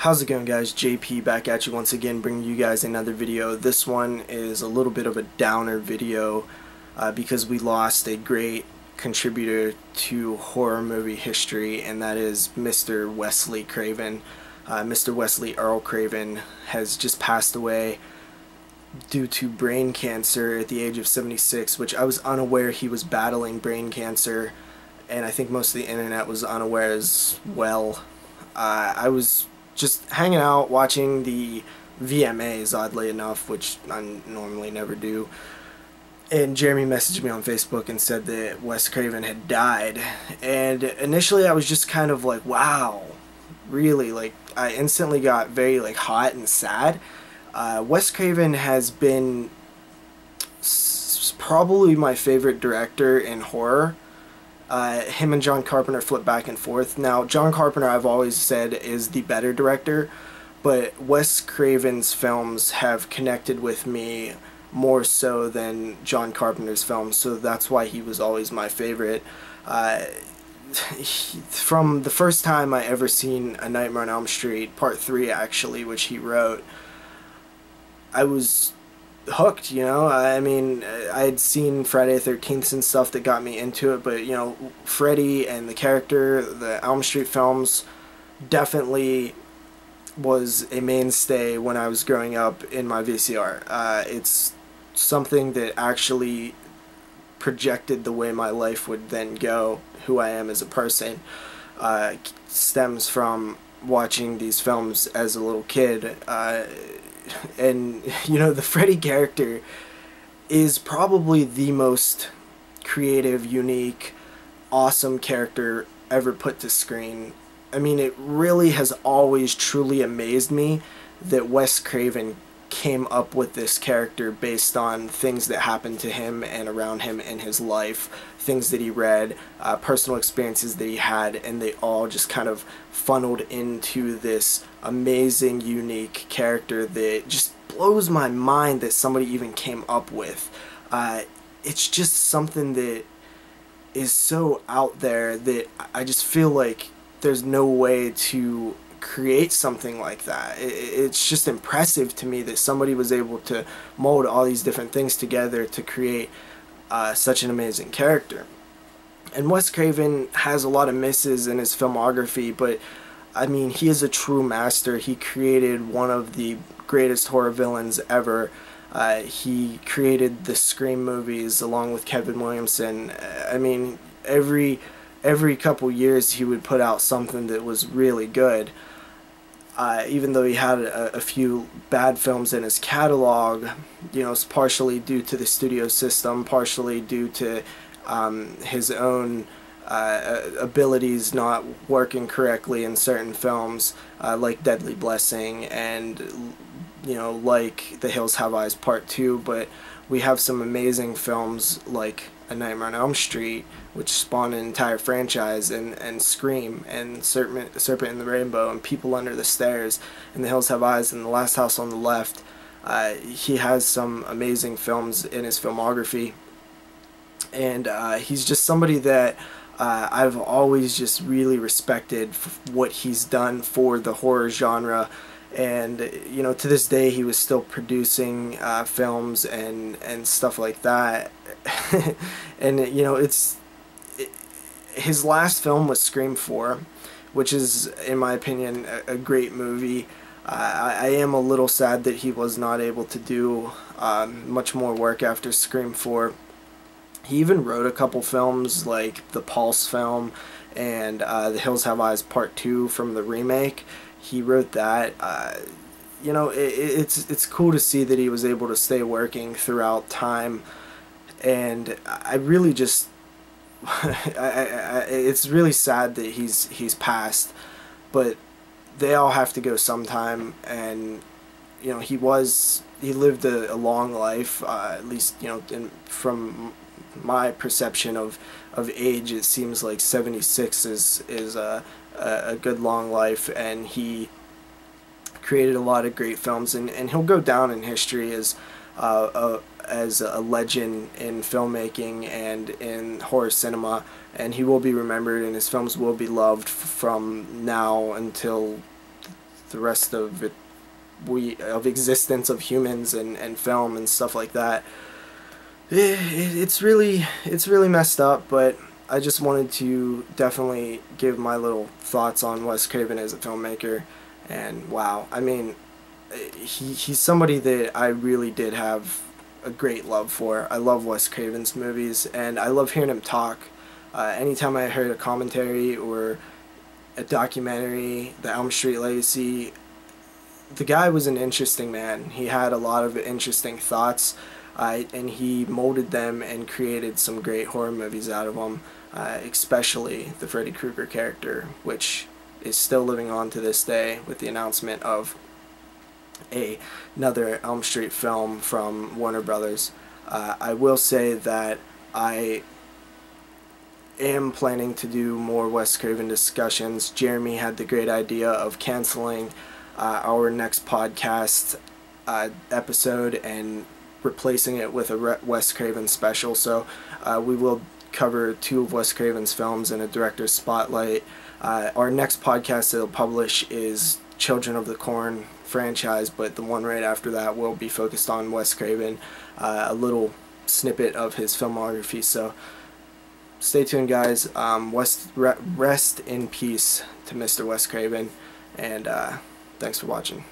How's it going, guys? JP back at you once again, bringing you guys another video. This one is a little bit of a downer video because we lost a great contributor to horror movie history, and that is Mr. Wesley Craven. Mr. Wesley Earl Craven has just passed away due to brain cancer at the age of 76, which I was unaware he was battling brain cancer, and I think most of the internet was unaware as well. I was just hanging out watching the VMAs, oddly enough, which I normally never do, and Jeremy messaged me on Facebook and said that Wes Craven had died, and initially I was just kind of like, wow, really? Like, I instantly got very hot and sad. Wes Craven has been probably my favorite director in horror. Him and John Carpenter flip back and forth. Now, John Carpenter, I've always said, is the better director, but Wes Craven's films have connected with me more so than John Carpenter's films, so that's why he was always my favorite. From the first time I ever seen A Nightmare on Elm Street, Part 3 actually, which he wrote, I was hooked, you know. I mean, I had seen Friday the 13th and stuff that got me into it, but, you know, Freddy and the character, the Elm Street films, definitely was a mainstay when I was growing up in my VCR. It's something that actually projected the way my life would then go, who I am as a person. Stems from watching these films as a little kid. And, you know, the Freddy character is probably the most creative, unique, awesome character ever put to screen. I mean, it really has always truly amazed me that Wes Craven came up with this character based on things that happened to him and around him in his life, things that he read, personal experiences that he had, and they all just kind of funneled into this amazing, unique character that just blows my mind that somebody even came up with. It's just something that is so out there that I just feel like there's no way to create something like that. It's just impressive to me that somebody was able to mold all these different things together to create such an amazing character. And Wes Craven has a lot of misses in his filmography, but I mean, he is a true master. He created one of the greatest horror villains ever. He created the Scream movies along with Kevin Williamson. I mean, every couple years he would put out something that was really good. Even though he had a few bad films in his catalog, you know, it's partially due to the studio system, partially due to his own abilities not working correctly in certain films, like Deadly Blessing and, you know, like The Hills Have Eyes Part 2, but we have some amazing films like A Nightmare on Elm Street, which spawned an entire franchise, and Scream, and Serpent in the Rainbow, and People Under the Stairs, and The Hills Have Eyes, and The Last House on the Left. He has some amazing films in his filmography, and he's just somebody that I've always just really respected what he's done for the horror genre. And, you know, to this day he was still producing films and stuff like that. And, you know, his last film was Scream 4, which is, in my opinion, a great movie. I am a little sad that he was not able to do much more work after Scream 4. He even wrote a couple films like the Pulse film and The Hills Have Eyes Part 2 from the remake. He wrote that. You know, it's cool to see that he was able to stay working throughout time, and I really just it's really sad that he's passed, but they all have to go sometime. And, you know, he lived a long life, at least, you know, from my perception of age, it seems like 76 is a good long life, and he created a lot of great films, and he'll go down in history as a legend in filmmaking and in horror cinema, and he will be remembered, and his films will be loved from now until the rest of it, of existence of humans and film and stuff like that. It's really messed up, but I just wanted to definitely give my little thoughts on Wes Craven as a filmmaker. And wow, I mean, he's somebody that I really did have a great love for. I love Wes Craven's movies, and I love hearing him talk. Anytime I heard a commentary or a documentary, The Elm Street Legacy, the guy was an interesting man. He had a lot of interesting thoughts, and he molded them and created some great horror movies out of them, especially the Freddy Krueger character, which is still living on to this day with the announcement of another Elm Street film from Warner Brothers. I will say that I am planning to do more Wes Craven discussions. Jeremy had the great idea of canceling our next podcast episode and replacing it with a Wes Craven special. So we will cover 2 of Wes Craven's films in a director's spotlight. Our next podcast that will publish is Children of the Corn franchise, but the one right after that will be focused on Wes Craven, a little snippet of his filmography. So stay tuned, guys. Rest in peace to Mr. Wes Craven, and thanks for watching.